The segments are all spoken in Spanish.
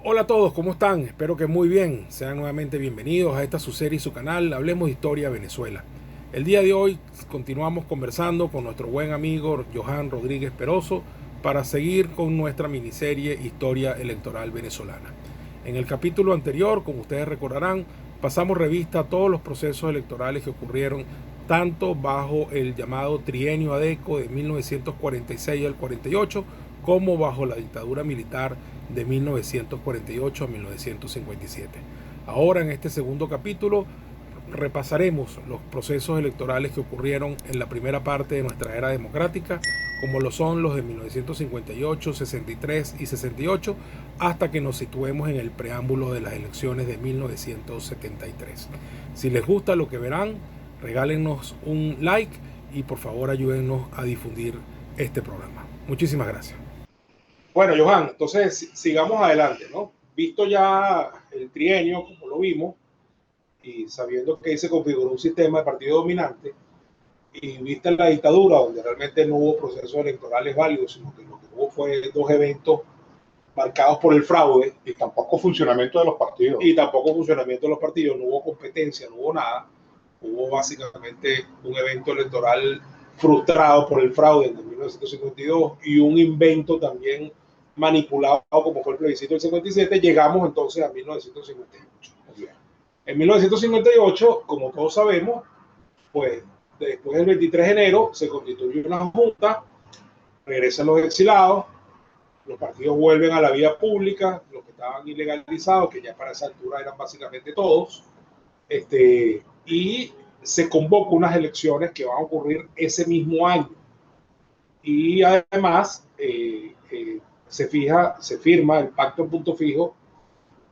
Hola a todos, ¿cómo están? Espero que muy bien. Sean nuevamente bienvenidos a esta su serie y su canal Hablemos de Historia Venezuela. El día de hoy continuamos conversando con nuestro buen amigo Johan Rodríguez Peroso para seguir con nuestra miniserie Historia Electoral Venezolana. En el capítulo anterior, como ustedes recordarán, pasamos revista a todos los procesos electorales que ocurrieron tanto bajo el llamado trienio ADECO de 1946 al 48 como bajo la dictadura militar de 1948 a 1957. Ahora en este segundo capítulo repasaremos los procesos electorales que ocurrieron en la primera parte de nuestra era democrática, como lo son los de 1958, 63 y 68, hasta que nos situemos en el preámbulo de las elecciones de 1973. Si les gusta lo que verán, regálenos un like y por favor ayúdennos a difundir este programa. Muchísimas gracias. Bueno, Johan, entonces sigamos adelante, ¿no? Visto ya el trienio, como lo vimos, y sabiendo que se configuró un sistema de partido dominante, y vista la dictadura, donde realmente no hubo procesos electorales válidos, sino que lo que hubo fue dos eventos marcados por el fraude. Y tampoco funcionamiento de los partidos. Y tampoco funcionamiento de los partidos, no hubo competencia, no hubo nada. Hubo básicamente un evento electoral frustrado por el fraude en 1952 y un invento también manipulado como fue el plebiscito del 57, llegamos entonces a 1958. En 1958, como todos sabemos, pues después del 23 de enero se constituye una junta, regresan los exilados, los partidos vuelven a la vida pública, los que estaban ilegalizados, que ya para esa altura eran básicamente todos, y se convoca unas elecciones que van a ocurrir ese mismo año. Y además se firma el pacto en punto fijo,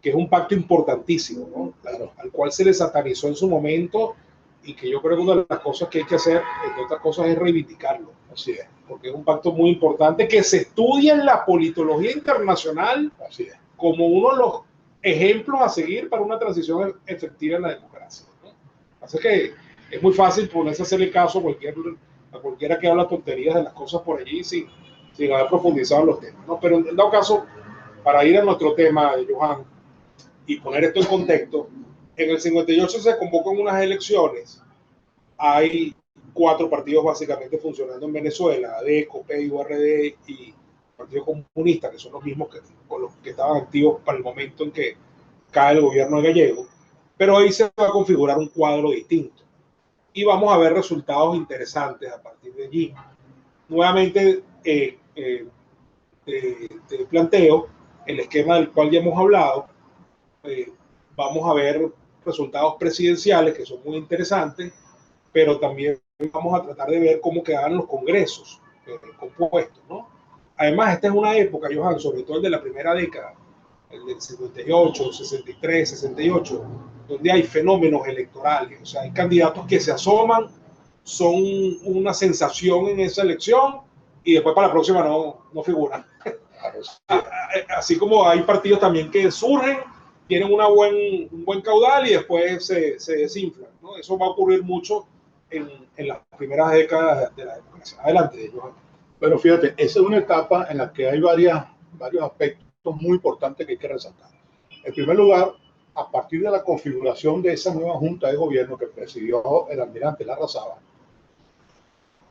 que es un pacto importantísimo, ¿no? Claro, al cual se le satanizó en su momento y que yo creo que una de las cosas que hay que hacer, entre otras cosas, es reivindicarlo. Así es, porque es un pacto muy importante que se estudia en la politología internacional. Así es, como uno de los ejemplos a seguir para una transición efectiva en la democracia, ¿no? Así que es muy fácil ponerse a hacerle caso a cualquiera que habla tonterías de las cosas por allí sin haber profundizado en los temas, ¿no? Pero en dado caso, para ir a nuestro tema, Johan, y poner esto en contexto, en el 58 se convocan unas elecciones. Hay 4 partidos básicamente funcionando en Venezuela: ADECO, PIURD y Partido Comunista, que son los mismos con los que estaban activos para el momento en que cae el gobierno de Gallego, pero ahí se va a configurar un cuadro distinto y vamos a ver resultados interesantes a partir de allí. Nuevamente te planteo el esquema del cual ya hemos hablado. Vamos a ver resultados presidenciales que son muy interesantes, pero también vamos a tratar de ver cómo quedaban los congresos compuestos, ¿no? Además, esta es una época, Johan, sobre todo el de la primera década, el del 58, 63, 68, donde hay fenómenos electorales, o sea, hay candidatos que se asoman, son una sensación en esa elección y después para la próxima no figuran. Así como hay partidos también que surgen, tienen un buen caudal y después se desinflan, ¿no? Eso va a ocurrir mucho en las primeras décadas de la democracia. Adelante, Johan. Pero fíjate, esa es una etapa en la que hay varios aspectos muy importantes que hay que resaltar. En primer lugar, a partir de la configuración de esa nueva junta de gobierno que presidió el almirante Larrazábal,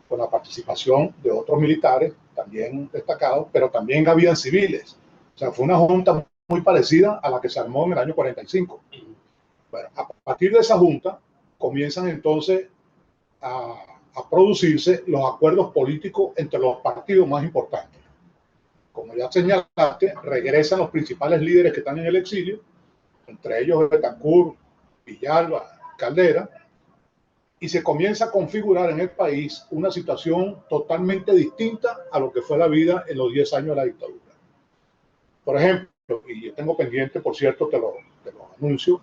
con la participación de otros militares también destacados, pero también habían civiles. O sea, fue una junta muy parecida a la que se armó en el año 45. Bueno, a partir de esa junta comienzan entonces a producirse los acuerdos políticos entre los partidos más importantes. Como ya señalaste, regresan los principales líderes que están en el exilio, entre ellos Betancourt, Villalba, Caldera, y se comienza a configurar en el país una situación totalmente distinta a lo que fue la vida en los 10 años de la dictadura. Por ejemplo, y yo tengo pendiente, por cierto, te lo anuncio,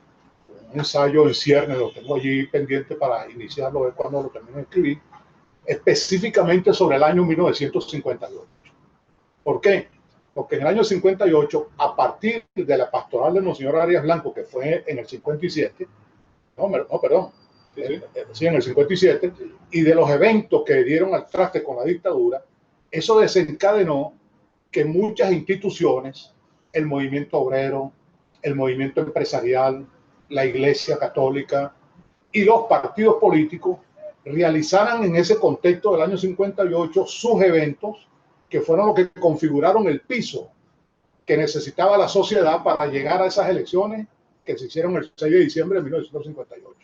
un ensayo en ciernes, lo tengo allí pendiente para iniciarlo, ver cuando lo termino de escribir, específicamente sobre el año 1958. ¿Por qué? Porque en el año 58, a partir de la pastoral de Monseñor Arias Blanco, que fue en el 57, sí, en el 57, y de los eventos que dieron al traste con la dictadura, eso desencadenó que muchas instituciones el movimiento obrero, el movimiento empresarial, la Iglesia Católica y los partidos políticos realizaran en ese contexto del año 58 sus eventos, que fueron los que configuraron el piso que necesitaba la sociedad para llegar a esas elecciones que se hicieron el 6 de diciembre de 1958.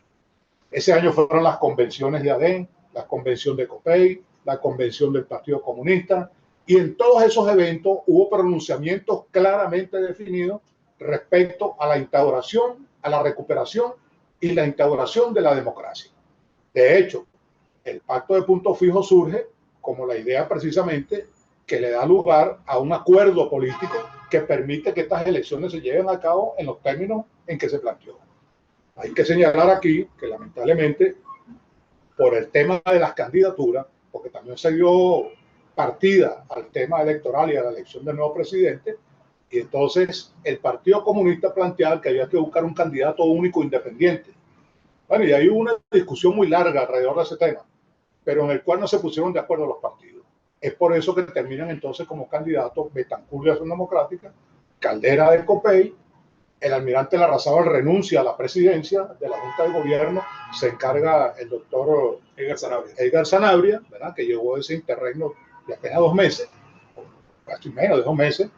Ese año fueron las convenciones de ADEN, la convención de COPEI, la convención del Partido Comunista, y en todos esos eventos hubo pronunciamientos claramente definidos respecto a la instauración, a la recuperación y la instauración de la democracia. De hecho, el pacto de punto fijo surge como la idea precisamente que le da lugar a un acuerdo político que permite que estas elecciones se lleven a cabo en los términos en que se planteó. Hay que señalar aquí que lamentablemente por el tema de las candidaturas, porque también se dio partida al tema electoral y a la elección del nuevo presidente, y entonces el Partido Comunista planteaba que había que buscar un candidato único independiente. Bueno, y hay una discusión muy larga alrededor de ese tema, pero en el cual no se pusieron de acuerdo los partidos. Es por eso que terminan entonces como candidatos Betancur de Acción Democrática, Caldera del COPEI, el almirante Larrazábal renuncia a la presidencia de la Junta de Gobierno, se encarga el doctor Edgar Sanabria, ¿verdad? Que llegó ese interregno de apenas 2 meses, casi menos de 2 meses,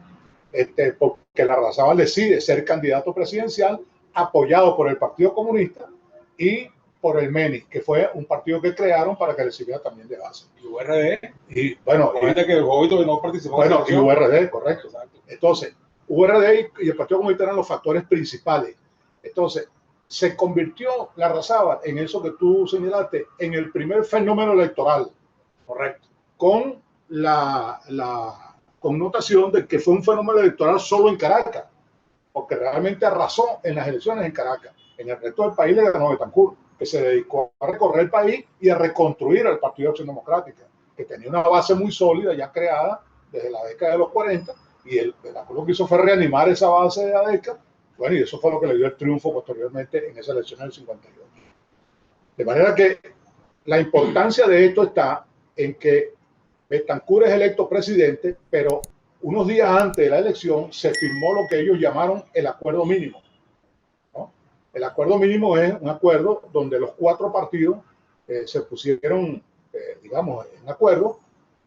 porque Larrazábal decide ser candidato presidencial apoyado por el Partido Comunista y por el MENI, que fue un partido que crearon para que recibiera también de base. Y URD. Y bueno, que el Jovito no participó. Bueno, y URD, correcto. Exacto. Entonces, URD y el Partido Comunista eran los factores principales. Entonces, se convirtió Larrazábal en eso que tú señalaste, en el primer fenómeno electoral. Correcto. Con la connotación de que fue un fenómeno electoral solo en Caracas, porque realmente arrasó en las elecciones en Caracas. En el resto del país le ganó Betancur, que se dedicó a recorrer el país y a reconstruir el Partido de Acción Democrática, que tenía una base muy sólida ya creada desde la década de los 40, y Betancur lo que hizo fue reanimar esa base de la década. Bueno, y eso fue lo que le dio el triunfo posteriormente en esa elección del 58. De manera que la importancia de esto está en que Betancur es electo presidente, pero unos días antes de la elección se firmó lo que ellos llamaron el acuerdo mínimo, ¿no? El acuerdo mínimo es un acuerdo donde los 4 partidos se pusieron, digamos, en acuerdo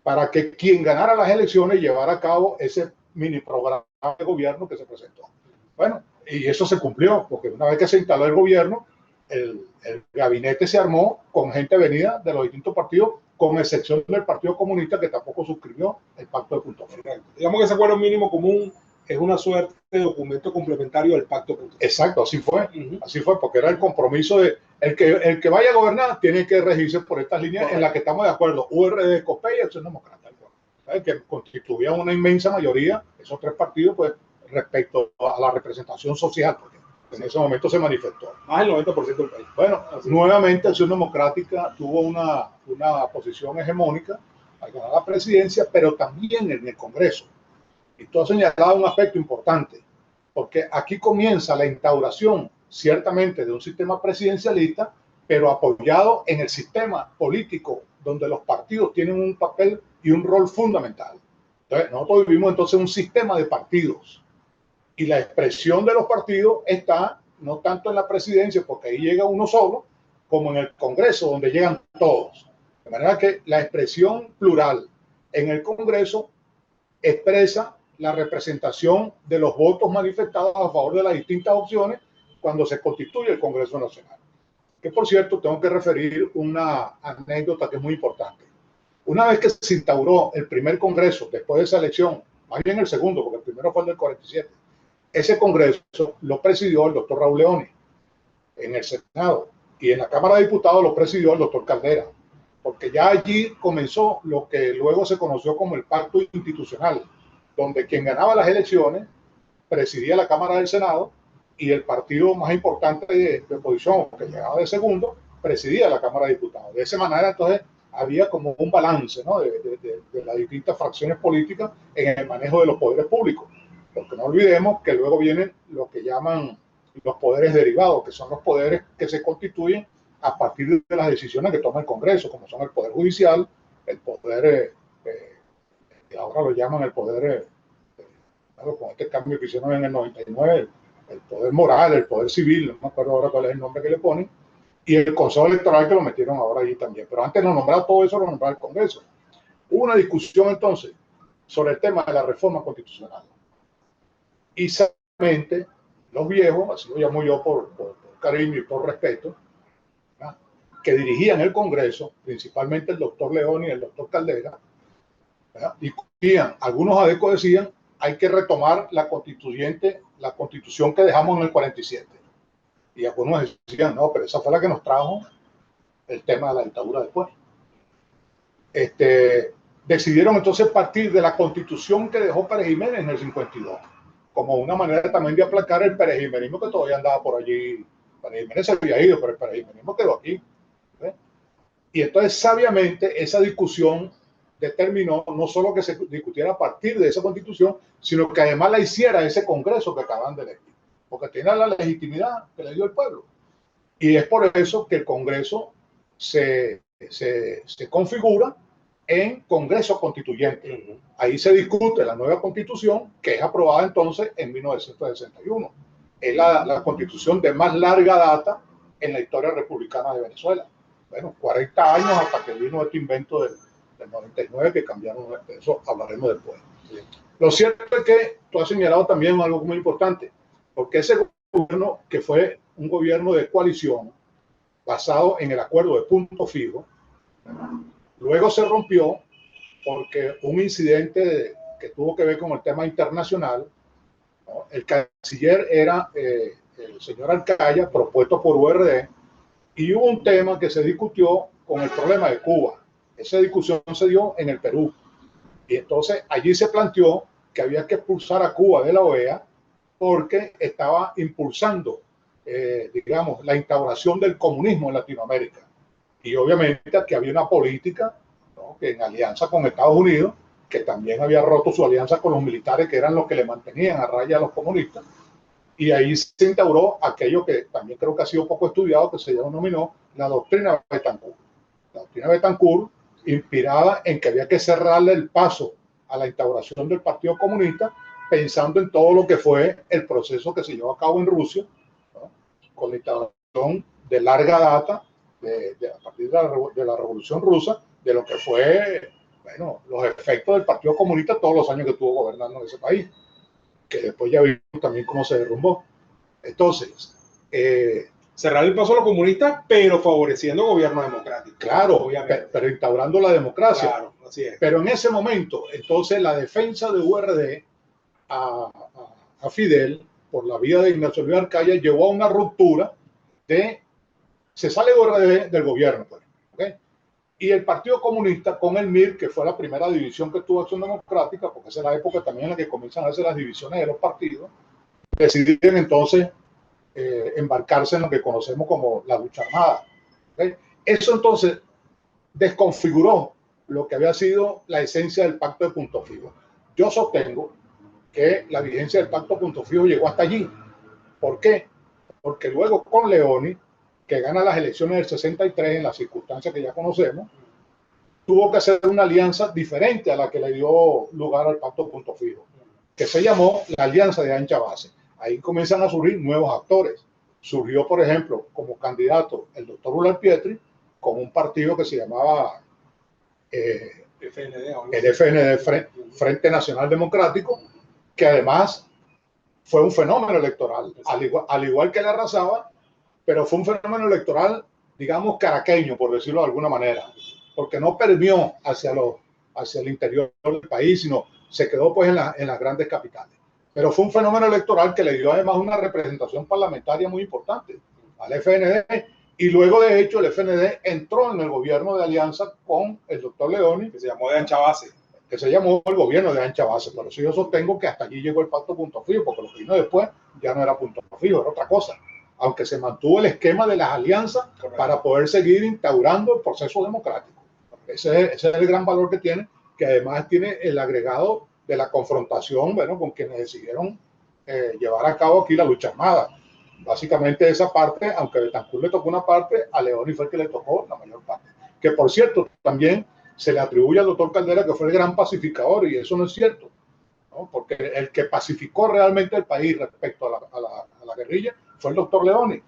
para que quien ganara las elecciones llevara a cabo ese mini programa de gobierno que se presentó. Bueno, y eso se cumplió, porque una vez que se instaló el gobierno, el gabinete se armó con gente venida de los distintos partidos, con excepción del Partido Comunista, que tampoco suscribió el pacto de punto fijo. Digamos que ese acuerdo mínimo común es una suerte de documento complementario del pacto punto fijo. Exacto, así fue. Así fue, porque era el compromiso de el que vaya a gobernar tiene que regirse por estas líneas en las que estamos de acuerdo. URD, COPEI y Acción Democrática, que constituían una inmensa mayoría, esos 3 partidos, pues, respecto a la representación social, porque en ese momento se manifestó. Más del 90% del país. Bueno, nuevamente Acción Democrática tuvo una posición hegemónica al ganar la presidencia, pero también en el Congreso. Y tú has señalado un aspecto importante, porque aquí comienza la instauración, ciertamente, de un sistema presidencialista, pero apoyado en el sistema político, donde los partidos tienen un papel y un rol fundamental. Entonces, nosotros vivimos entonces un sistema de partidos. Y la expresión de los partidos está no tanto en la presidencia, porque ahí llega uno solo, como en el Congreso, donde llegan todos. De manera que la expresión plural en el Congreso expresa la representación de los votos manifestados a favor de las distintas opciones cuando se constituye el Congreso Nacional. Que, por cierto, tengo que referir una anécdota que es muy importante. Una vez que se instauró el primer Congreso, después de esa elección, más bien el segundo, porque el primero fue el del 47, ese Congreso lo presidió el doctor Raúl Leoni en el Senado, y en la Cámara de Diputados lo presidió el doctor Caldera, porque ya allí comenzó lo que luego se conoció como el pacto institucional, donde quien ganaba las elecciones presidía la Cámara del Senado y el partido más importante de oposición, que llegaba de segundo, presidía la Cámara de Diputados. De esa manera, entonces, había como un balance, ¿no?, de las distintas fracciones políticas en el manejo de los poderes públicos. Porque no olvidemos que luego vienen lo que llaman los poderes derivados, que son los poderes que se constituyen a partir de las decisiones que toma el Congreso, como son el Poder Judicial, el poder, que ahora lo llaman el poder, claro, con este cambio que hicieron en el 99, el poder moral, el poder civil, no me acuerdo ahora cuál es el nombre que le ponen, y el Consejo Electoral que lo metieron ahora allí también. Pero antes lo nombraba todo eso, lo nombraba el Congreso. Hubo una discusión entonces sobre el tema de la reforma constitucional. Y sabiamente los viejos, así lo llamo yo por cariño y por respeto, ¿verdad?, que dirigían el Congreso, principalmente el doctor León y el doctor Caldera, ¿verdad?, discutían, algunos adecos decían, hay que retomar la constitución que dejamos en el 47. Y algunos decían, no, pero esa fue la que nos trajo el tema de la dictadura después. Decidieron entonces partir de la constitución que dejó Pérez Jiménez en el 52, como una manera también de aplacar el perejimenismo que todavía andaba por allí. Pérez Jiménez se había ido, pero el perejimenismo quedó aquí. ¿Ves? Y entonces, sabiamente, esa discusión determinó no solo que se discutiera a partir de esa constitución, sino que además la hiciera ese Congreso que acaban de elegir, porque tiene la legitimidad que le dio el pueblo. Y es por eso que el Congreso se configura en Congreso Constituyente. Ahí se discute la nueva constitución, que es aprobada entonces en 1961. Es la constitución de más larga data en la historia republicana de Venezuela. Bueno, 40 años hasta que vino este invento del 99 que cambiaron, de eso hablaremos después. Sí. Lo cierto es que tú has señalado también algo muy importante, porque ese gobierno, que fue un gobierno de coalición basado en el acuerdo de punto fijo, luego se rompió porque un incidente que tuvo que ver con el tema internacional, ¿no? El canciller era el señor Arcaya, propuesto por URD, y hubo un tema que se discutió con el problema de Cuba. Esa discusión se dio en el Perú. Y entonces allí se planteó que había que expulsar a Cuba de la OEA porque estaba impulsando, digamos, la instauración del comunismo en Latinoamérica. Y obviamente que había una política, ¿no?, que en alianza con Estados Unidos, que también había roto su alianza con los militares, que eran los que le mantenían a raya a los comunistas. Y ahí se instauró aquello que también creo que ha sido poco estudiado, que se denominó la doctrina Betancourt. La doctrina Betancourt, inspirada en que había que cerrarle el paso a la instauración del Partido Comunista, pensando en todo lo que fue el proceso que se llevó a cabo en Rusia, ¿no?, con la instauración de larga data, a partir de la Revolución Rusa, de lo que fue, bueno, los efectos del Partido Comunista todos los años que estuvo gobernando en ese país, que después ya vimos también cómo se derrumbó. Entonces, cerrar el paso a los comunistas, pero favoreciendo gobierno democrático. Claro, pero instaurando la democracia. Claro, así es. Pero en ese momento, entonces, la defensa de URD a Fidel, por la vía de Ignacio Luis Arcaya, llevó a una ruptura se sale de URD del gobierno, pues, ¿okay? Y el Partido Comunista con el MIR, que fue la primera división que tuvo Acción Democrática, porque esa es la época también en la que comienzan a hacer las divisiones de los partidos, decidieron entonces embarcarse en lo que conocemos como la lucha armada. ¿Okay? Eso entonces desconfiguró lo que había sido la esencia del pacto de punto fijo. Yo sostengo que la vigencia del pacto de punto fijo llegó hasta allí. ¿Por qué? Porque luego con Leoni, que gana las elecciones del 63 en las circunstancias que ya conocemos, tuvo que hacer una alianza diferente a la que le dio lugar al pacto de punto fijo, que se llamó la Alianza de Ancha Base. Ahí comienzan a surgir nuevos actores. Surgió, por ejemplo, como candidato el doctor Ular Pietri, con un partido que se llamaba el FND, Frente Nacional Democrático, que además fue un fenómeno electoral, al igual que la Arrasaba, pero fue un fenómeno electoral, digamos, caraqueño, por decirlo de alguna manera, porque no permeó hacia el interior del país, sino se quedó pues en las grandes capitales. Pero fue un fenómeno electoral que le dio además una representación parlamentaria muy importante al FND, y luego de hecho el FND entró en el gobierno de alianza con el doctor Leoni, que se llamó de ancha base. Que se llamó el gobierno de ancha base. Por eso yo sostengo que hasta allí llegó el pacto punto fijo, porque lo que vino después ya no era punto fijo, era otra cosa. Aunque se mantuvo el esquema de las alianzas. Correcto. Para poder seguir instaurando el proceso democrático. Ese es el gran valor que tiene, que además tiene el agregado de la confrontación, bueno, con quienes decidieron llevar a cabo aquí la lucha armada. Básicamente esa parte, aunque Betancourt le tocó una parte, a Leoni fue el que le tocó la mayor parte. Que por cierto, también se le atribuye al doctor Caldera que fue el gran pacificador, y eso no es cierto. ¿no? Porque el que pacificó realmente el país respecto a la guerrilla fue el doctor Leoni.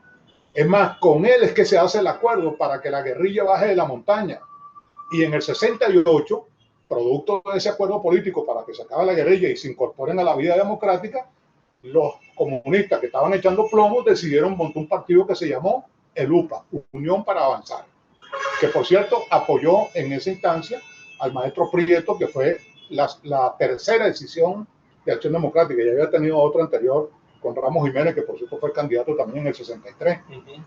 Es más, con él es que se hace el acuerdo para que la guerrilla baje de la montaña. Y en el 68, producto de ese acuerdo político para que se acabe la guerrilla y se incorporen a la vida democrática, los comunistas que estaban echando plomo decidieron montar un partido que se llamó el UPA, Unión para Avanzar, que por cierto apoyó en esa instancia al maestro Prieto, que fue la tercera decisión de Acción Democrática. Ya había tenido otra anterior con Ramos Jiménez, que por cierto fue candidato también en el 63.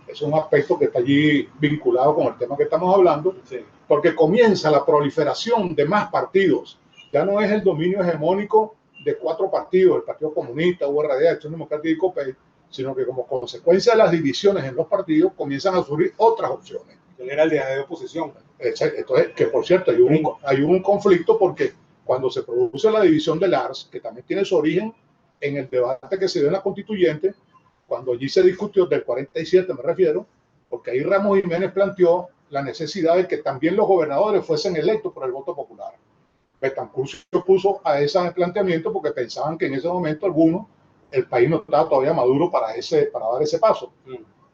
Es un aspecto que está allí vinculado con el tema que estamos hablando, sí, porque comienza la proliferación de más partidos. Ya no es el dominio hegemónico de 4 partidos, el Partido Comunista, URD, Acción Democrática y COPEI, sino que como consecuencia de las divisiones en los partidos comienzan a surgir otras opciones. Él era el de oposición. Entonces, que por cierto, hay un conflicto porque cuando se produce la división del ARS, que también tiene su origen en el debate que se dio en la constituyente, cuando allí se discutió del 47, me refiero, porque ahí Ramos Jiménez planteó la necesidad de que también los gobernadores fuesen electos por el voto popular. Betancourt se opuso a ese planteamiento porque pensaban que en ese momento algunos, el país no estaba todavía maduro para dar ese paso.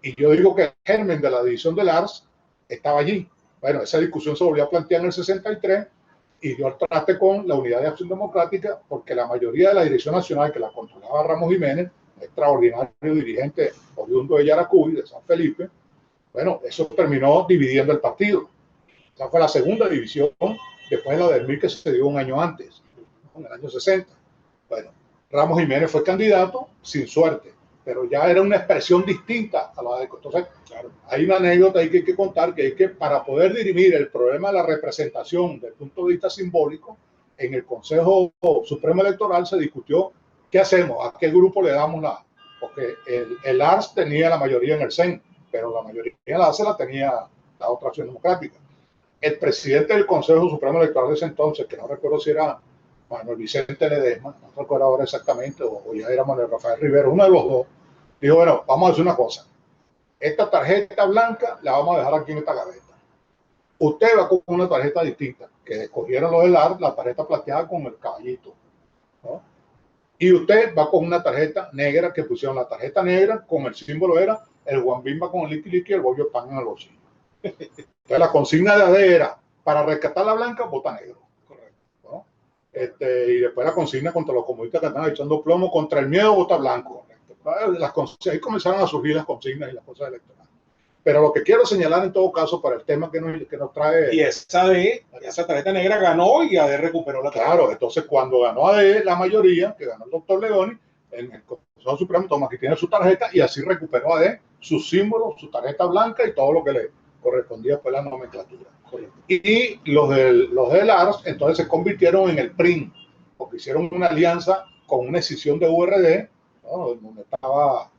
Y yo digo que el germen de la división del ARS estaba allí. Bueno, esa discusión se volvió a plantear en el 63 y dio al traste con la Unidad de Acción Democrática, porque la mayoría de la dirección nacional que la controlaba Ramos Jiménez, extraordinario dirigente oriundo de Yaracuy, de San Felipe, bueno, eso terminó dividiendo el partido. Esa fue la segunda división después de la del MIR, que se dio un año antes, en el año 60. Bueno, Ramos Jiménez fue candidato sin suerte, pero ya era una expresión distinta a la de... Entonces, claro, hay una anécdota ahí que hay que contar, que es que para poder dirimir el problema de la representación desde el punto de vista simbólico, en el Consejo Supremo Electoral se discutió qué hacemos, a qué grupo le damos la... Porque el ARS tenía la mayoría en el CEN, pero la mayoría de la ACE la tenía la otra Acción Democrática. El presidente del Consejo Supremo Electoral de ese entonces, que no recuerdo si era Manuel Vicente Ledesma, no recuerdo ahora exactamente, o ya era Manuel Rafael Rivero, uno de los dos, dijo, bueno, vamos a hacer una cosa. Esta tarjeta blanca la vamos a dejar aquí en esta gaveta. Usted va con una tarjeta distinta, que escogieron los del AR, la tarjeta plateada con el caballito, ¿no? Y usted va con una tarjeta negra, que pusieron la tarjeta negra, con el símbolo era el guambimba con el liqui y el bollo de pan en el bolsillo. Entonces la consigna de AD era, para rescatar la blanca, vota negro. Correcto, ¿no? Y después la consigna contra los comunistas que están echando plomo, contra el miedo, vota blanco. Ahí comenzaron a surgir las consignas y las cosas electorales. Pero lo que quiero señalar en todo caso para el tema que nos trae... Y esa tarjeta negra ganó y AD recuperó la tarjeta. Claro, entonces cuando ganó AD la mayoría, que ganó el doctor Leoni, en el Consejo Supremo toma que tiene su tarjeta y así recuperó AD sus símbolos, su tarjeta blanca y todo lo que le correspondía fue la nomenclatura. Y los del ARS entonces se convirtieron en el PRIN, porque hicieron una alianza con una escisión de URD, ¿no? Donde estaba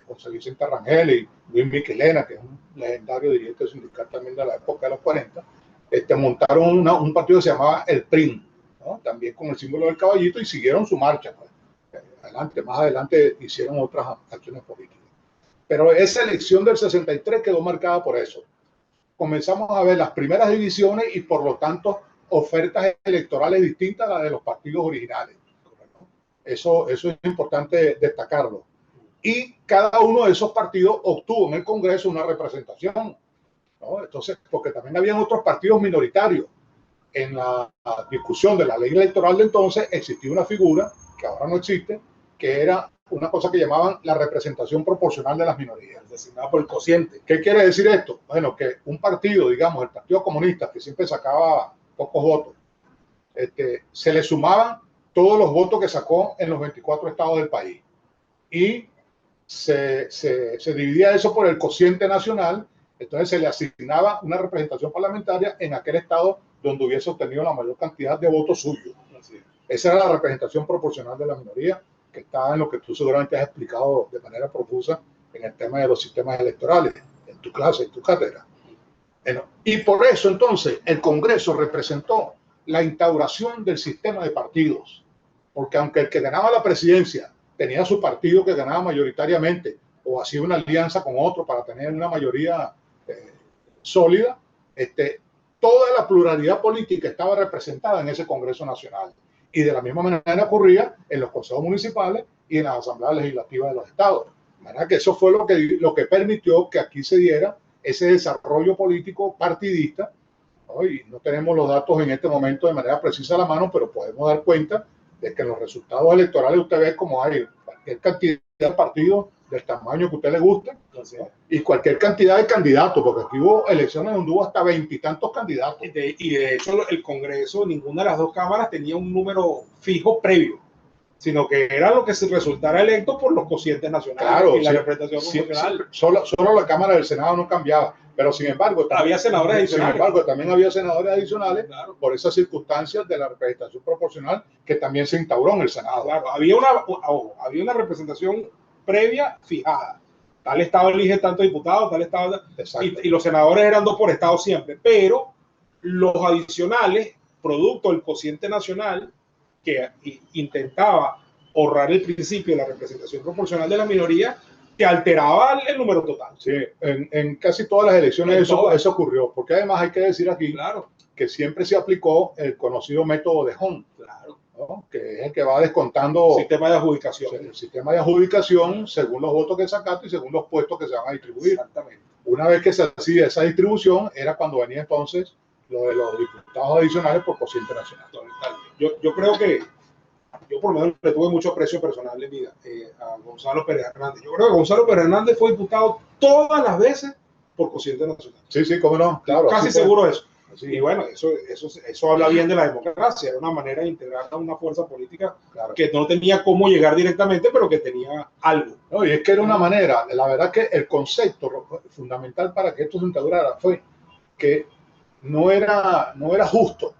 José Vicente Rangel y Luis Miquelena, que es un legendario dirigente sindical también de la época de los 40, montaron un partido que se llamaba el PRIN, ¿no? También con el símbolo del caballito, y siguieron su marcha. Pues. Más adelante hicieron otras acciones políticas. Pero esa elección del 63 quedó marcada por eso. Comenzamos a ver las primeras divisiones y por lo tanto ofertas electorales distintas a las de los partidos originales. Eso es importante destacarlo. Y cada uno de esos partidos obtuvo en el Congreso una representación, ¿no? Entonces, porque también habían otros partidos minoritarios. En la discusión de la ley electoral de entonces existía una figura que ahora no existe, que era una cosa que llamaban la representación proporcional de las minorías, designada por el cociente. ¿Qué quiere decir esto? Bueno, que un partido, digamos, el Partido Comunista, que siempre sacaba pocos votos, se le sumaban todos los votos que sacó en los 24 estados del país. Y se dividía eso por el cociente nacional, entonces se le asignaba una representación parlamentaria en aquel estado donde hubiese obtenido la mayor cantidad de votos suyos. Esa era la representación proporcional de la minoría, que está en lo que tú seguramente has explicado de manera profusa en el tema de los sistemas electorales, en tu clase, en tu cátedra. Y por eso entonces el Congreso representó la instauración del sistema de partidos, porque aunque el que ganaba la presidencia tenía su partido que ganaba mayoritariamente o hacía una alianza con otro para tener una mayoría sólida, toda la pluralidad política estaba representada en ese Congreso Nacional. Y de la misma manera ocurría en los consejos municipales y en las asambleas legislativas de los estados. De manera que eso fue lo que permitió que aquí se diera ese desarrollo político partidista, ¿no? Y no tenemos los datos en este momento de manera precisa a la mano, pero podemos dar cuenta de que en los resultados electorales usted ve como hay cualquier cantidad de partidos del tamaño que a usted le guste, ¿no? Y cualquier cantidad de candidatos, porque aquí hubo elecciones donde hubo hasta 20 y tantos candidatos. Y de hecho el Congreso, ninguna de las dos cámaras tenía un número fijo previo, sino que era lo que se resultara electo por los cocientes nacionales, claro, y la representación proporcional. Solo la Cámara del Senado no cambiaba, pero sin embargo había senadores adicionales. Sin embargo, también había senadores adicionales, claro, por esas circunstancias de la representación proporcional que también se instauró en el Senado. Claro, había una representación previa fijada. Tal estado elige tantos diputados, tal estado, y los senadores eran 2 por estado siempre, pero los adicionales, producto del cociente nacional, que intentaba ahorrar el principio de la representación proporcional de la minoría, que alteraba el número total. Sí, en casi todas las elecciones eso ocurrió, porque además hay que decir aquí, claro, que siempre se aplicó el conocido método de Hont, claro, ¿no? Que es el que va descontando sistema de adjudicación. El sistema de adjudicación según los votos que sacaste y según los puestos que se van a distribuir. Exactamente. Una vez que se hacía esa distribución, era cuando venía entonces lo de los diputados adicionales por cociente nacional. Yo creo que yo por lo menos le tuve mucho aprecio personal en vida a Gonzalo Pérez Hernández. Yo creo que Gonzalo Pérez Hernández fue diputado todas las veces por cociente nacional. Sí, cómo no, claro. Casi seguro de eso. Sí. Y bueno, eso habla bien de la democracia, era una manera de integrar a una fuerza política, claro, que no tenía cómo llegar directamente, pero que tenía algo. No, y es que era una manera, la verdad que el concepto fundamental para que esto se integrara fue que no era justo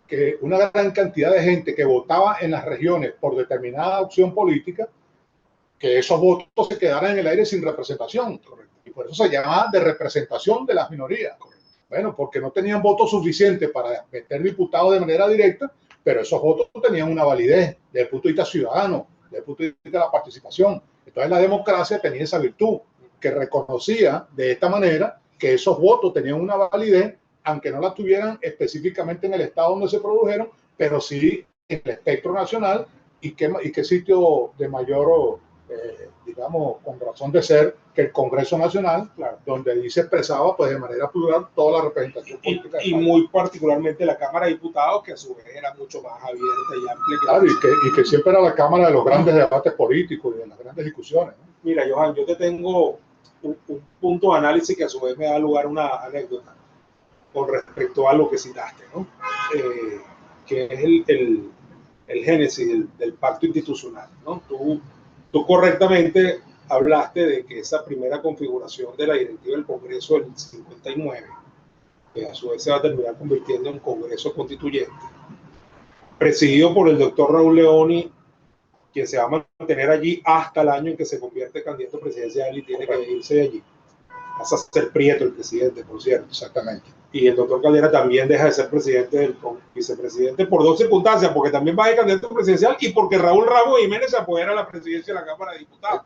que una gran cantidad de gente que votaba en las regiones por determinada opción política, que esos votos se quedaran en el aire sin representación. Correcto. Y por eso se llamaba de representación de las minorías. Correcto. Bueno, porque no tenían votos suficientes para meter diputados de manera directa, pero esos votos tenían una validez desde el punto de vista ciudadano, desde el punto de vista de la participación. Entonces la democracia tenía esa virtud, que reconocía de esta manera que esos votos tenían una validez, aunque no la tuvieran específicamente en el estado donde se produjeron, pero sí en el espectro nacional, y qué sitio de mayor, digamos, con razón de ser que el Congreso Nacional, claro, donde ahí se expresaba pues de manera plural toda la representación política. Y muy particularmente la Cámara de Diputados, que a su vez era mucho más abierta y amplia. Claro, y que siempre era la Cámara de los grandes debates políticos y de las grandes discusiones, ¿no? Mira, Johan, yo te tengo un punto de análisis que a su vez me da lugar a una anécdota con respecto a lo que citaste, ¿no? Que es el génesis del pacto institucional, ¿no? Tú correctamente hablaste de que esa primera configuración de la directiva del Congreso del 59, que a su vez se va a terminar convirtiendo en Congreso Constituyente, presidido por el doctor Raúl Leoni, quien se va a mantener allí hasta el año en que se convierte en candidato presidencial y tiene que irse de allí. Pasa a ser Prieto el presidente, por cierto. Exactamente. Y el doctor Caldera también deja de ser presidente vicepresidente por 2 circunstancias, porque también va de candidato presidencial y porque Raúl Ramos Jiménez se apodera a la presidencia de la Cámara de Diputados,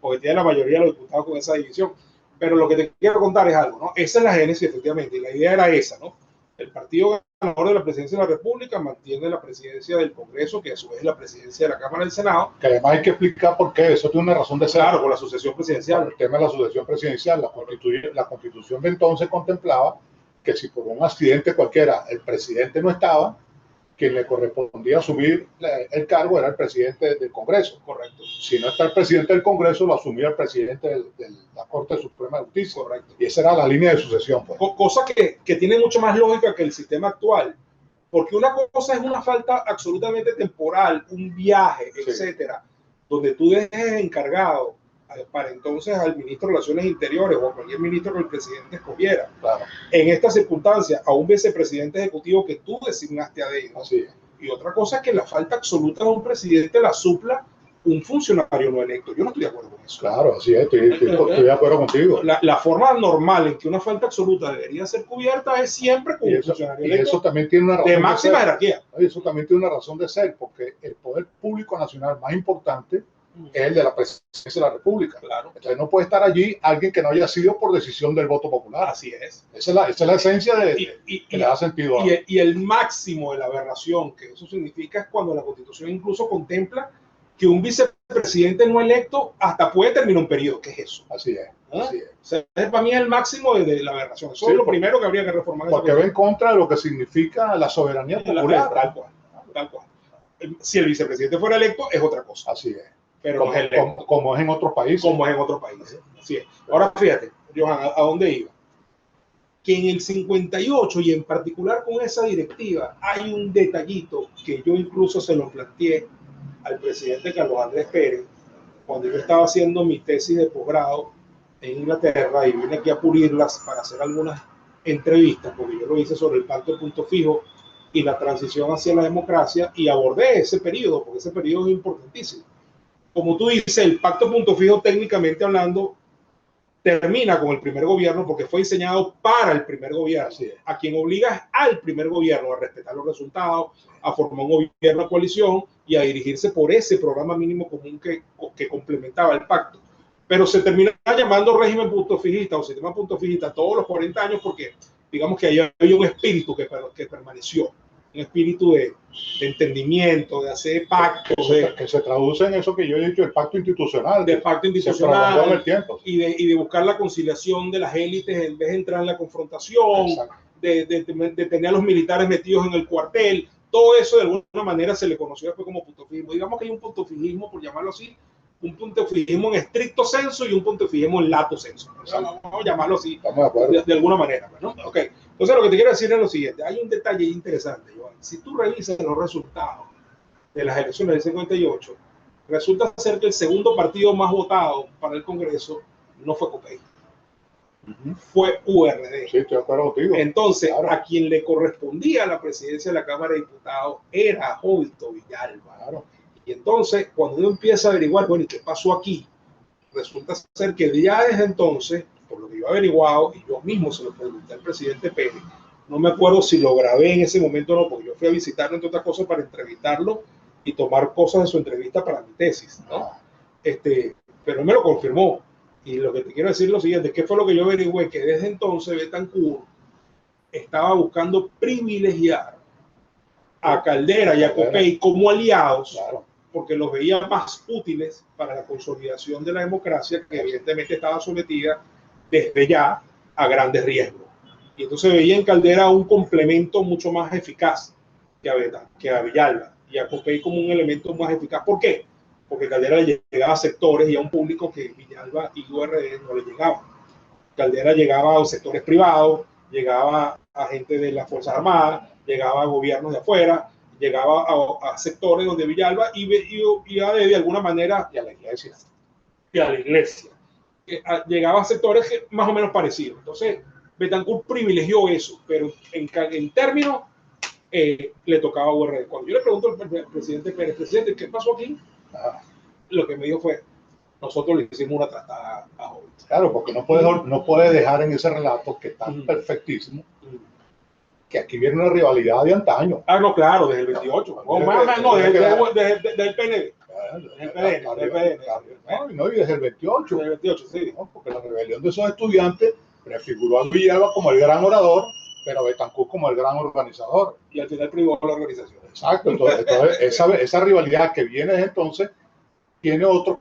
porque tiene la mayoría de los diputados con esa división. Pero lo que te quiero contar es algo, ¿no? Esa es la génesis, efectivamente, y la idea era esa, ¿no? El partido ganador de la presidencia de la República mantiene la presidencia del Congreso, que a su vez es la presidencia de la Cámara del Senado. Que además hay que explicar por qué, eso tiene una razón de ser. Claro, con la sucesión presidencial. Por el tema de la sucesión presidencial, la Constitución de entonces contemplaba que si por un accidente cualquiera el presidente no estaba, quien le correspondía asumir el cargo era el presidente del Congreso. Correcto. Si no está el presidente del Congreso, lo asumía el presidente de la Corte Suprema de Justicia. Correcto. Y esa era la línea de sucesión. Pues. Cosa que tiene mucho más lógica que el sistema actual. Porque una cosa es una falta absolutamente temporal, un viaje, sí, etcétera, donde tú dejes encargado para entonces al ministro de Relaciones Interiores o a cualquier ministro que el presidente escogiera. Claro. En esta circunstancia, a un vicepresidente ejecutivo que tú designaste a dedo. Así es. Y otra cosa es que la falta absoluta de un presidente la supla un funcionario no electo. Yo no estoy de acuerdo con eso. Claro, así es, estoy de acuerdo contigo. La forma normal en que una falta absoluta debería ser cubierta es siempre con un funcionario electo. Y eso también tiene una razón de máxima jerarquía. Y eso también tiene una razón de ser, porque el poder público nacional más importante es el de la presidencia de la República. Claro. Entonces no puede estar allí alguien que no haya sido por decisión del voto popular. Así es. Esa es la esencia que le da sentido. Y el máximo de la aberración que eso significa es cuando la Constitución incluso contempla que un vicepresidente no electo hasta puede terminar un periodo. ¿Qué es eso? Así es. Así es. O sea, para mí es el máximo de la aberración. Eso es lo primero que habría que reformar. Porque va en contra de lo que significa la soberanía popular. Tal cual. Tal cual. Si el vicepresidente fuera electo, es otra cosa. Así es. Pero no es electo. Como es en otros países. Como es en otros países. Así es. Ahora fíjate, Johan, ¿a dónde iba? Que en el 58 y en particular con esa directiva hay un detallito que yo incluso se lo planteé al presidente Carlos Andrés Pérez cuando yo estaba haciendo mi tesis de posgrado en Inglaterra y vine aquí a pulirlas para hacer algunas entrevistas, porque yo lo hice sobre el pacto de punto fijo y la transición hacia la democracia y abordé ese periodo, porque ese periodo es importantísimo. Como tú dices, el pacto de punto fijo técnicamente hablando termina con el primer gobierno porque fue diseñado para el primer gobierno, a quien obliga al primer gobierno a respetar los resultados, a formar un gobierno de coalición y a dirigirse por ese programa mínimo común que complementaba el pacto. Pero se termina llamando régimen punto fijista o sistema punto fijista todos los 40 años porque digamos que ahí había un espíritu que permaneció, un espíritu de entendimiento, de hacer pactos. Que se traduce en eso que yo he dicho, el pacto institucional. De pacto institucional. En el tiempo. Y de buscar la conciliación de las élites en vez de entrar en la confrontación, de tener a los militares metidos en el cuartel. Todo eso de alguna manera se le conoció después como punto fijismo. Digamos que hay un punto fijismo, por llamarlo así, un punto fijismo en estricto senso y un punto fijismo en lato senso. Vamos a llamarlo así de alguna manera. ¿No? Okay. Entonces lo que te quiero decir es lo siguiente. Hay un detalle interesante, Joan. Si tú revisas los resultados de las elecciones del 58, resulta ser que el segundo partido más votado para el Congreso no fue COPEI. Fue URD. Sí, estoy de acuerdo contigo. Entonces, claro, a quien le correspondía la presidencia de la Cámara de Diputados era Jovito Villalba. Claro. Y entonces, cuando uno empieza a averiguar, bueno, ¿y qué pasó aquí? Resulta ser que ya desde entonces, por lo que yo he averiguado, y yo mismo se lo pregunté al presidente Pérez, no me acuerdo si lo grabé en ese momento o no, porque yo fui a visitarlo, entre otras cosas, para entrevistarlo y tomar cosas de su entrevista para mi tesis, ¿no? Pero él me lo confirmó. Y lo que te quiero decir es lo siguiente, ¿qué fue lo que yo averigüé? Que desde entonces Betancur estaba buscando privilegiar a Caldera y a COPEI como aliados, claro, porque los veía más útiles para la consolidación de la democracia, que evidentemente estaba sometida desde ya a grandes riesgos. Y entonces veía en Caldera un complemento mucho más eficaz que a Villalba, y a COPEI como un elemento más eficaz. ¿Por qué? Porque Caldera le llegaba a sectores y a un público que Villalba y URD no le llegaban. Caldera llegaba a sectores privados, llegaba a gente de las Fuerzas Armadas, llegaba a gobiernos de afuera, llegaba a sectores donde Villalba iba de alguna manera y a la iglesia. Llegaba a sectores más o menos parecidos. Entonces, Betancur privilegió eso, pero en términos le tocaba a URD. Cuando yo le pregunto al presidente Pérez, presidente, ¿qué pasó aquí? Lo que me dijo fue, nosotros le hicimos una tratada a Jovito. Claro, porque no puede dejar en ese relato que está perfectísimo, que aquí viene una rivalidad de antaño. Ah, no, claro, desde el 28. Desde el PNV. No, y desde el 28. Desde el 28, sí. ¿No? Porque la rebelión de esos estudiantes prefiguró a Villalba como el gran orador, pero a Betancur como el gran organizador. Y al final privó la organización. Exacto, entonces esa rivalidad que viene desde entonces tiene otro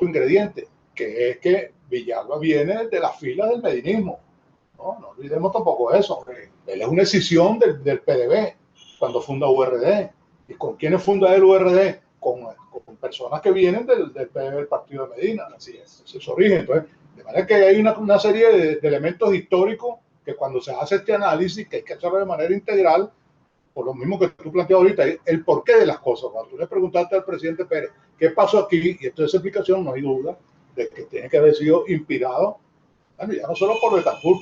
ingrediente, que es que Villalba viene de las filas del medinismo. No olvidemos tampoco eso. Él es una escisión del PDB cuando funda URD. ¿Y con quiénes funda el URD? Con personas que vienen del PDB, del partido de Medina. Así es. Ese es su origen. Entonces, de manera que hay una serie de elementos históricos que cuando se hace este análisis, que hay que hacerlo de manera integral, por lo mismo que tú planteas ahorita, el porqué de las cosas. Cuando tú le preguntaste al presidente Pérez, ¿qué pasó aquí? Y esto es explicación, no hay duda de que tiene que haber sido inspirado, bueno, ya no solo por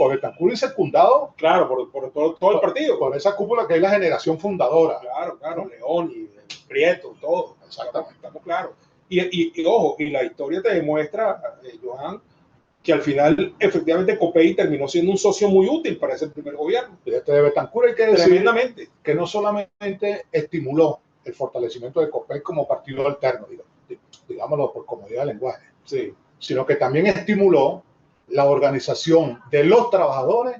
Betancur y secundado. Claro, por todo el partido. Por esa cúpula que es la generación fundadora. Claro, ¿no? León y Prieto, todo. Exactamente. Estamos claros. Y ojo, y la historia te demuestra, Johan, que al final, efectivamente, COPEI terminó siendo un socio muy útil para ese primer gobierno. De Betancur hay que decir tremendamente que no solamente estimuló el fortalecimiento de COPEI como partido alterno, digamos, digámoslo por comodidad de lenguaje, Sí. sino que también estimuló la organización de los trabajadores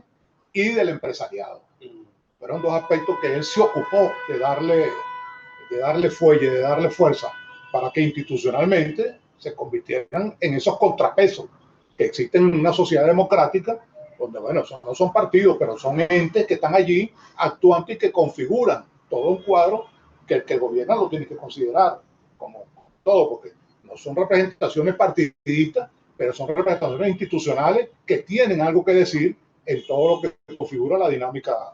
y del empresariado. Fueron dos aspectos que él se ocupó de darle fuelle, de darle fuerza, para que institucionalmente se convirtieran en esos contrapesos que existen en una sociedad democrática, donde, bueno, no son partidos, pero son entes que están allí actuando y que configuran todo un cuadro que el que gobierna lo tiene que considerar como todo, porque no son representaciones partidistas, pero son representaciones institucionales que tienen algo que decir en todo lo que configura la dinámica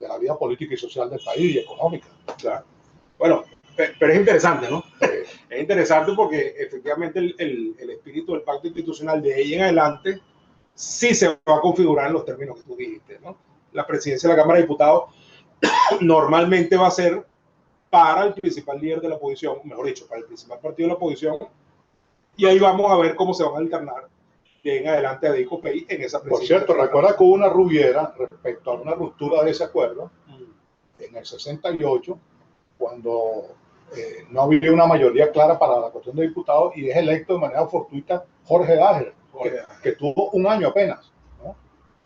de la vida política y social del país y económica. Claro. Bueno, pero es interesante, ¿no? Es interesante porque efectivamente el espíritu del pacto institucional de ahí en adelante sí se va a configurar en los términos que tú dijiste, ¿no? La presidencia de la Cámara de Diputados normalmente va a ser para el principal líder de la oposición, mejor dicho, para el principal partido de la oposición, y ahí vamos a ver cómo se van a alternar de en adelante a Dico Pey en esa presidencia. Por cierto, recuerda que hubo una rubiera respecto a una ruptura de ese acuerdo en el 68, cuando no había una mayoría clara para la cuestión de diputados, y es electo de manera fortuita Jorge Dager, que tuvo un año apenas, ¿no?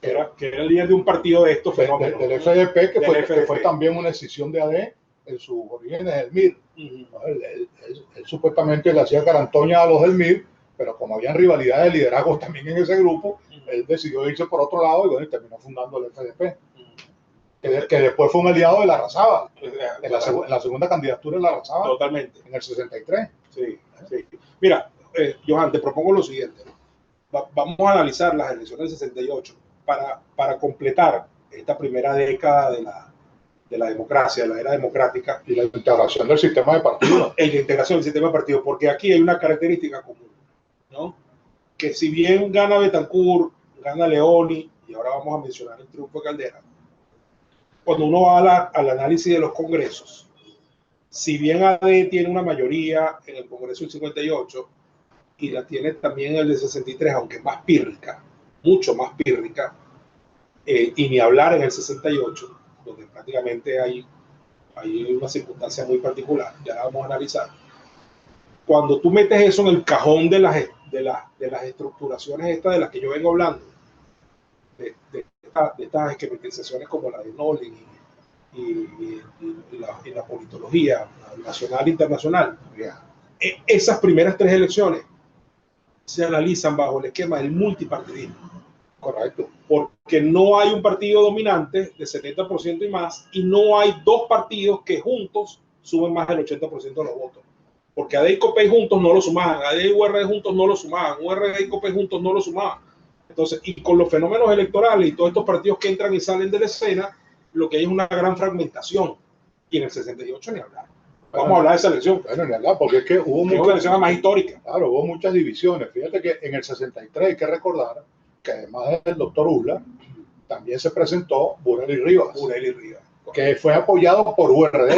que era el líder de un partido de estos fenómenos. Del FDP, que fue también una escisión de AD en sus orígenes del MIR. Él supuestamente le hacía carantoña a los del MIR, pero como habían rivalidades de liderazgos también en ese grupo, él decidió irse por otro lado y, bueno, y terminó fundando el FDP. Que después fue un aliado de Larrazábal, en la segunda candidatura de Larrazábal. Totalmente. En el 63. Sí, sí. Mira, Johan, te propongo lo siguiente. Vamos a analizar las elecciones del 68 para completar esta primera década de la democracia, de la era democrática. Y la integración del sistema de partidos. Y la integración del sistema de partidos, porque aquí hay una característica común, ¿no? Que si bien gana Betancourt, gana Leoni, y ahora vamos a mencionar el triunfo de Caldera, cuando uno va al análisis de los congresos, si bien AD tiene una mayoría en el Congreso del 58 y la tiene también en el del 63, aunque más pírrica, mucho más pírrica, y ni hablar en el 68, donde prácticamente hay una circunstancia muy particular, ya la vamos a analizar. Cuando tú metes eso en el cajón de las estructuraciones estas de las que yo vengo hablando, de estas esquematizaciones como la de Nolen y la politología nacional e internacional, esas primeras tres elecciones se analizan bajo el esquema del multipartidismo. Correcto. Porque no hay un partido dominante de 70% y más, y no hay dos partidos que juntos suben más del 80% de los votos. Porque AD y COPEI juntos no lo sumaban, AD y URD juntos no lo sumaban, URD y COPEI juntos no lo sumaban. Entonces, y con los fenómenos electorales y todos estos partidos que entran y salen de la escena, lo que hay es una gran fragmentación. Y en el 68 ni hablar. Vamos a hablar de esa elección. Bueno, ni hablar, porque es que hubo una elección más histórica. Claro, hubo muchas divisiones. Fíjate que en el 63 hay que recordar que además del doctor Ula, también se presentó Bureli Rivas. Que fue apoyado por URD.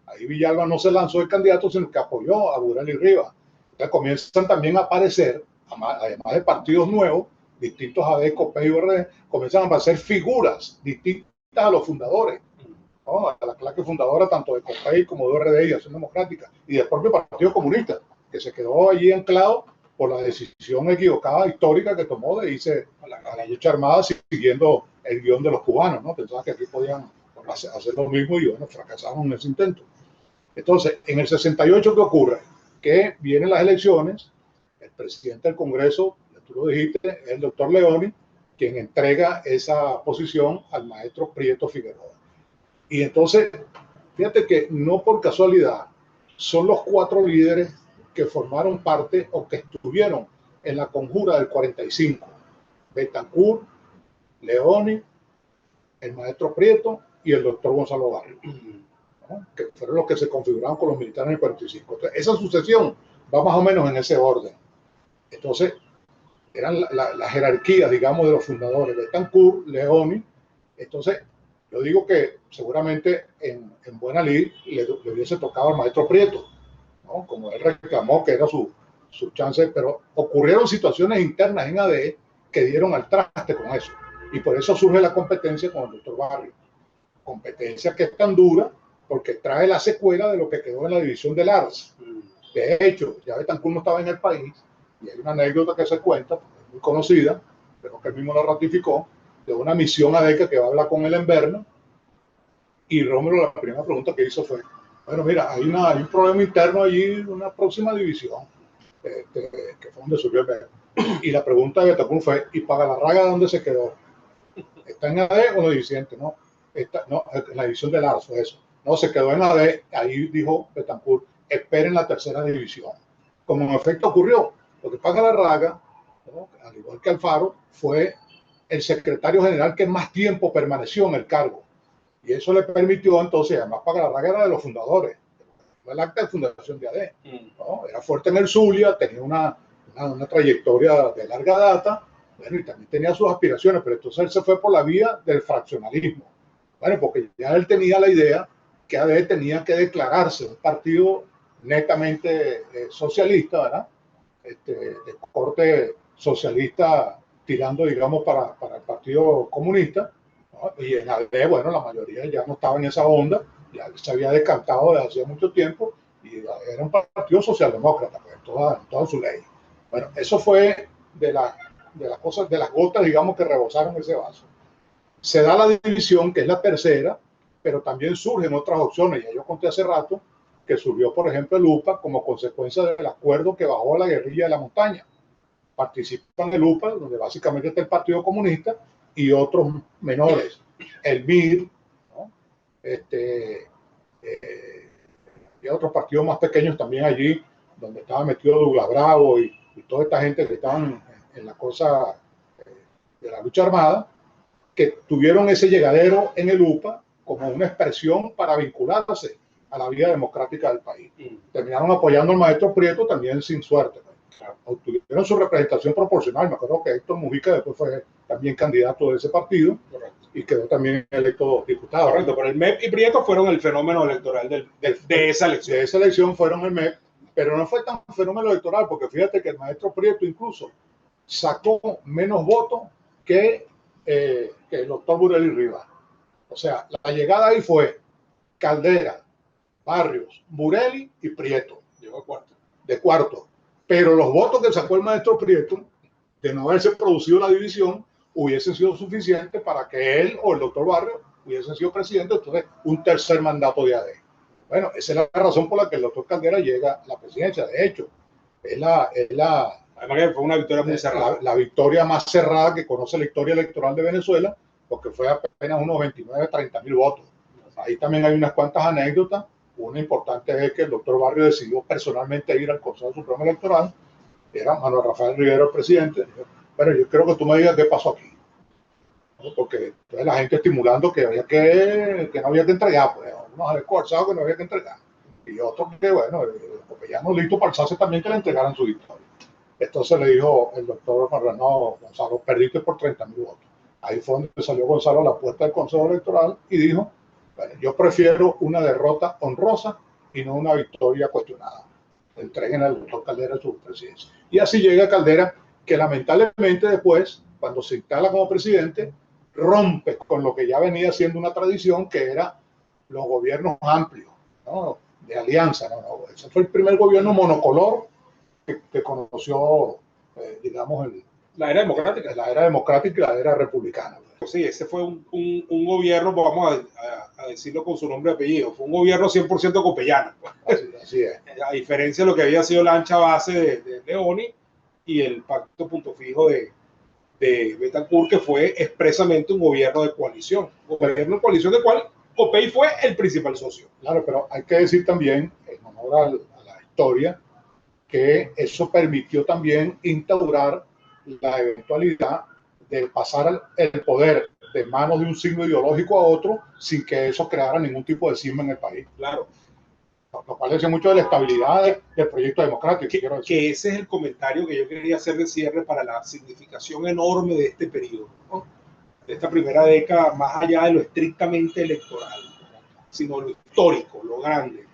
Ahí Villalba no se lanzó el candidato, sino que apoyó a Bureli Rivas. Entonces comienzan también a aparecer, además de partidos nuevos, distintos a AD, COPEI y URD, comienzan a aparecer figuras distintas a los fundadores, ¿no? A la clase fundadora tanto de COPEI como de URD y Acción Democrática, y del propio Partido Comunista, que se quedó allí anclado por la decisión equivocada histórica que tomó de irse a la lucha armada siguiendo el guión de los cubanos, ¿no? Pensaban que aquí podían hacer lo mismo y, bueno, fracasaron en ese intento. Entonces, en el 68, ¿qué ocurre? Que vienen las elecciones, el presidente del Congreso, tú lo dijiste, es el doctor Leoni, quien entrega esa posición al maestro Prieto Figueroa. Y entonces, fíjate que no por casualidad, son los cuatro líderes que formaron parte o que estuvieron en la conjura del 45. Betancourt, Leoni, el maestro Prieto y el doctor Gonzalo Barrio, ¿no? Que fueron los que se configuraron con los militares en el 45. Entonces, esa sucesión va más o menos en ese orden. Entonces, eran la jerarquía, digamos, de los fundadores, Betancourt, Leoni. Entonces, yo digo que seguramente en buena lid le hubiese tocado al maestro Prieto, ¿no? Como él reclamó que era su chance, pero ocurrieron situaciones internas en AD que dieron al traste con eso. Y por eso surge la competencia con el doctor Barrio. Competencia que es tan dura porque trae la secuela de lo que quedó en la división del ARS. De hecho, ya Betancourt no estaba en el país, y hay una anécdota que se cuenta, muy conocida, pero que él mismo la ratificó, de una misión a DECA que va a hablar con él en Berna, y Rómulo la primera pregunta que hizo fue, bueno, mira, hay un problema interno allí, una próxima división, que fue donde surgió el Berna. Y la pregunta de Betancourt fue, ¿y Pagalarraga dónde se quedó? ¿Está en AD o en la división? No, no, en la división de Larzo, eso. No, se quedó en la D, ahí dijo Betancourt, esperen la tercera división. Como en efecto ocurrió, porque Pagalarraga, ¿no?, al igual que Alfaro, fue el secretario general que más tiempo permaneció en el cargo. Y eso le permitió entonces, además Pagalarraga era de los fundadores, fue el acta de fundación de AD, ¿no? Era fuerte en el Zulia, tenía una trayectoria de larga data, bueno, y también tenía sus aspiraciones, pero entonces él se fue por la vía del fraccionalismo. Bueno, porque ya él tenía la idea que AD tenía que declararse un partido netamente socialista, ¿verdad? De corte socialista tirando, digamos, para el Partido Comunista, ¿no? Y en AD, bueno, la mayoría ya no estaba en esa onda, ya se había descartado desde hacía mucho tiempo, y era un partido socialdemócrata, pues, toda su ley. Bueno, eso fue de las cosas, de las gotas, digamos, que rebosaron ese vaso. Se da la división, que es la tercera, pero también surgen otras opciones. Ya yo conté hace rato que surgió, por ejemplo, el UPA como consecuencia del acuerdo que bajó la guerrilla de la montaña. Participan el UPA, donde básicamente está el Partido Comunista, y otros menores, el MIR, ¿no? Y otros partidos más pequeños también allí, donde estaba metido Douglas Bravo y toda esta gente que estaban en la cosa de la lucha armada, que tuvieron ese llegadero en el UPA como una expresión para vincularse a la vida democrática del país. Terminaron apoyando al maestro Prieto también sin suerte. Obtuvieron su representación proporcional. Me acuerdo que Héctor Mujica después fue también candidato de ese partido. Correcto. Y quedó también electo diputado. Correcto, pero el MEP y Prieto fueron el fenómeno electoral de esa elección. De esa elección fueron el MEP, pero no fue tan fenómeno electoral, porque fíjate que el maestro Prieto incluso sacó menos votos que el doctor Bureli Rivas. O sea, la llegada ahí fue Caldera, Barrios, Bureli y Prieto. Llegó a cuarto. De cuarto. Pero los votos que sacó el maestro Prieto, de no haberse producido la división, hubiesen sido suficientes para que él o el doctor Barrios hubiesen sido presidentes, entonces un tercer mandato de AD. Bueno, esa es la razón por la que el doctor Caldera llega a la presidencia. De hecho, además que fue una victoria muy cerrada. La victoria más cerrada que conoce la historia electoral de Venezuela, porque fue apenas unos 29, 30 mil votos. Ahí también hay unas cuantas anécdotas. Una importante es que el doctor Barrio decidió personalmente ir al Consejo Supremo Electoral. Era Manuel Rafael Rivero el presidente. Pero yo creo que tú me digas qué pasó aquí, ¿no? Porque entonces la gente estimulando que no había que entregar, pues unos escorzados que no había que entregar. Y otros que, bueno, ya no listo para alzarse también que le entregaran su victoria. Entonces le dijo el doctor Marrano: Gonzalo, perdiste por 30 mil votos. Ahí fue donde salió Gonzalo a la puerta del Consejo Electoral y dijo: bueno, yo prefiero una derrota honrosa y no una victoria cuestionada. Entreguen al doctor Caldera su presidencia. Y así llega Caldera, que lamentablemente después, cuando se instala como presidente, rompe con lo que ya venía siendo una tradición, que era los gobiernos amplios, ¿no?, de alianza. Ese fue el primer gobierno monocolor que conoció, digamos, la era democrática. La era democrática y la era republicana. Sí, ese fue un gobierno, vamos a decirlo con su nombre y apellido, fue un gobierno 100% copellano. Pues. Así es. A diferencia de lo que había sido la ancha base de Leoni y el pacto punto fijo de Betancourt, que fue expresamente un gobierno de coalición. Un gobierno de coalición del cual Copey fue el principal socio. Claro, pero hay que decir también, en honor a la historia, que eso permitió también instaurar la eventualidad de pasar el poder de manos de un signo ideológico a otro sin que eso creara ningún tipo de cisma en el país. Claro. Lo cual dice mucho de la estabilidad del proyecto democrático. Que ese es el comentario que yo quería hacer de cierre para la significación enorme de este periodo, ¿no?, de esta primera década, más allá de lo estrictamente electoral, sino lo histórico, lo grande.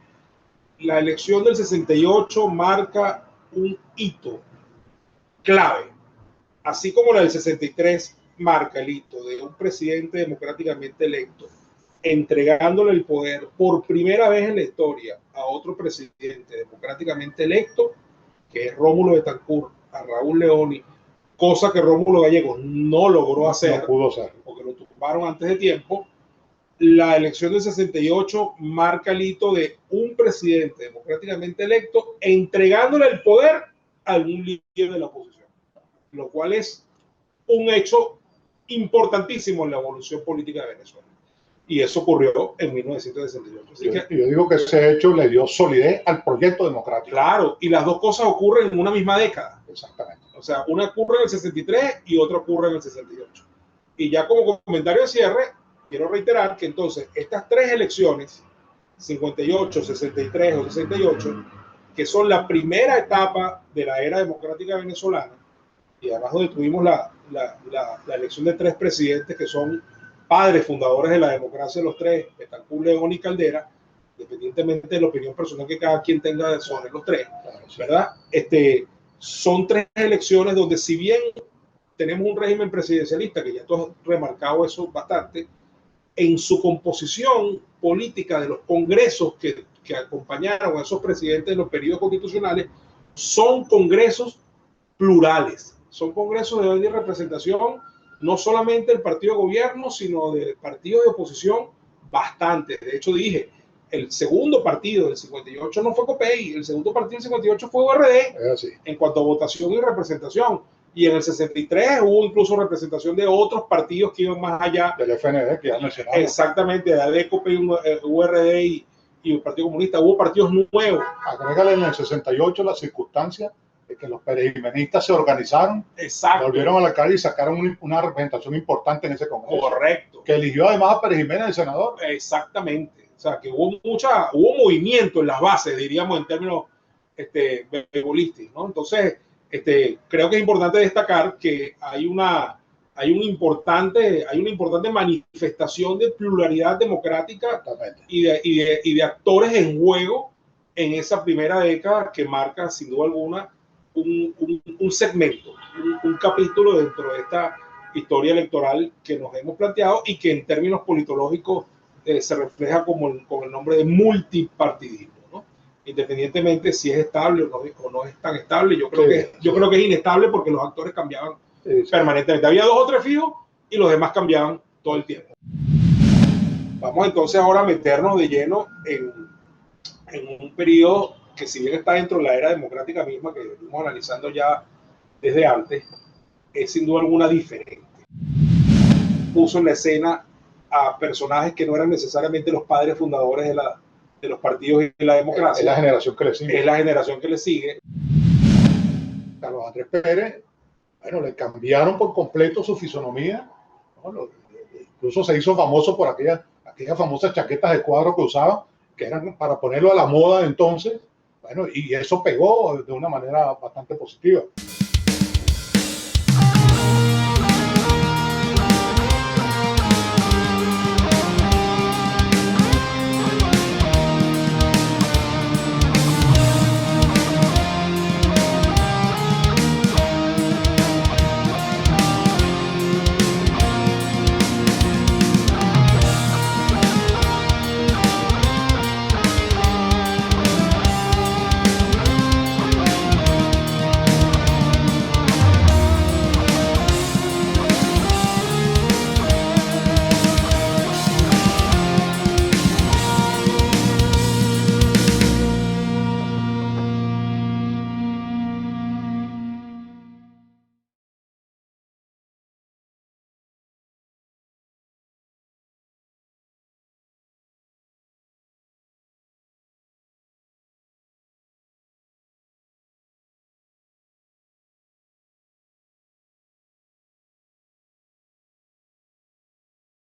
La elección del 68 marca un hito clave, así como la del 63 marca el hito de un presidente democráticamente electo entregándole el poder por primera vez en la historia a otro presidente democráticamente electo, que es Rómulo Betancourt, a Raúl Leoni, cosa que Rómulo Gallegos no logró hacer, no pudo ser, porque lo tumbaron antes de tiempo. La elección del 68 marca el hito de un presidente democráticamente electo entregándole el poder a algún líder de la oposición, lo cual es un hecho importantísimo en la evolución política de Venezuela. Y eso ocurrió en 1968. Así que, yo digo que ese hecho le dio solidez al proyecto democrático. claro, y las dos cosas ocurren en una misma década. Exactamente. O sea, una ocurre en el 63 y otra ocurre en el 68. Y ya como comentario de cierre, quiero reiterar que entonces estas tres elecciones, 58, 63 o 68, que son la primera etapa de la era democrática venezolana, y además donde tuvimos la elección de tres presidentes que son padres fundadores de la democracia, los tres, Betancourt, León y Caldera, independientemente de la opinión personal que cada quien tenga sobre los tres, ¿verdad? Son tres elecciones donde, si bien tenemos un régimen presidencialista, que ya tú has remarcado eso bastante, en su composición política de los congresos que acompañaron a esos presidentes en los periodos constitucionales, son congresos plurales, son congresos de representación no solamente del partido de gobierno, sino del partido de oposición bastante. De hecho, dije, el segundo partido del 58 no fue COPEI, el segundo partido del 58 fue URD, en cuanto a votación y representación. Y en el 63 hubo incluso representación de otros partidos que iban más allá. Del FND, que ya mencionamos. Exactamente, de ADECO, URD y el Partido Comunista. Hubo partidos nuevos. Agrégale en el 68 la circunstancia de que los perejimenistas se organizaron, exacto, volvieron a la calle y sacaron una representación importante en ese congreso. Correcto. Que eligió además a Pérez Jiménez, el senador. Exactamente. O sea, que hubo movimiento en las bases, diríamos en términos futbolísticos, ¿no? Entonces, creo que es importante destacar que hay una importante manifestación de pluralidad democrática y de actores en juego en esa primera década que marca, sin duda alguna, un segmento, un capítulo dentro de esta historia electoral que nos hemos planteado y que en términos politológicos se refleja con el nombre de multipartidismo, ¿no? Independientemente si es estable o no es tan estable. Yo creo que es inestable porque los actores cambiaban permanentemente. Había dos o tres fijos y los demás cambiaban todo el tiempo. Vamos entonces ahora a meternos de lleno en un periodo que, si bien está dentro de la era democrática misma, que venimos analizando ya desde antes, es sin duda alguna diferente. Puso en la escena a personajes que no eran necesariamente los padres fundadores de los partidos y de la democracia. Es la generación que le sigue. Es la generación que le sigue. Carlos Andrés Pérez, bueno, le cambiaron por completo su fisonomía, ¿no? Incluso se hizo famoso por aquellas famosas chaquetas de cuadro que usaba, que eran para ponerlo a la moda de entonces. Bueno, y eso pegó de una manera bastante positiva.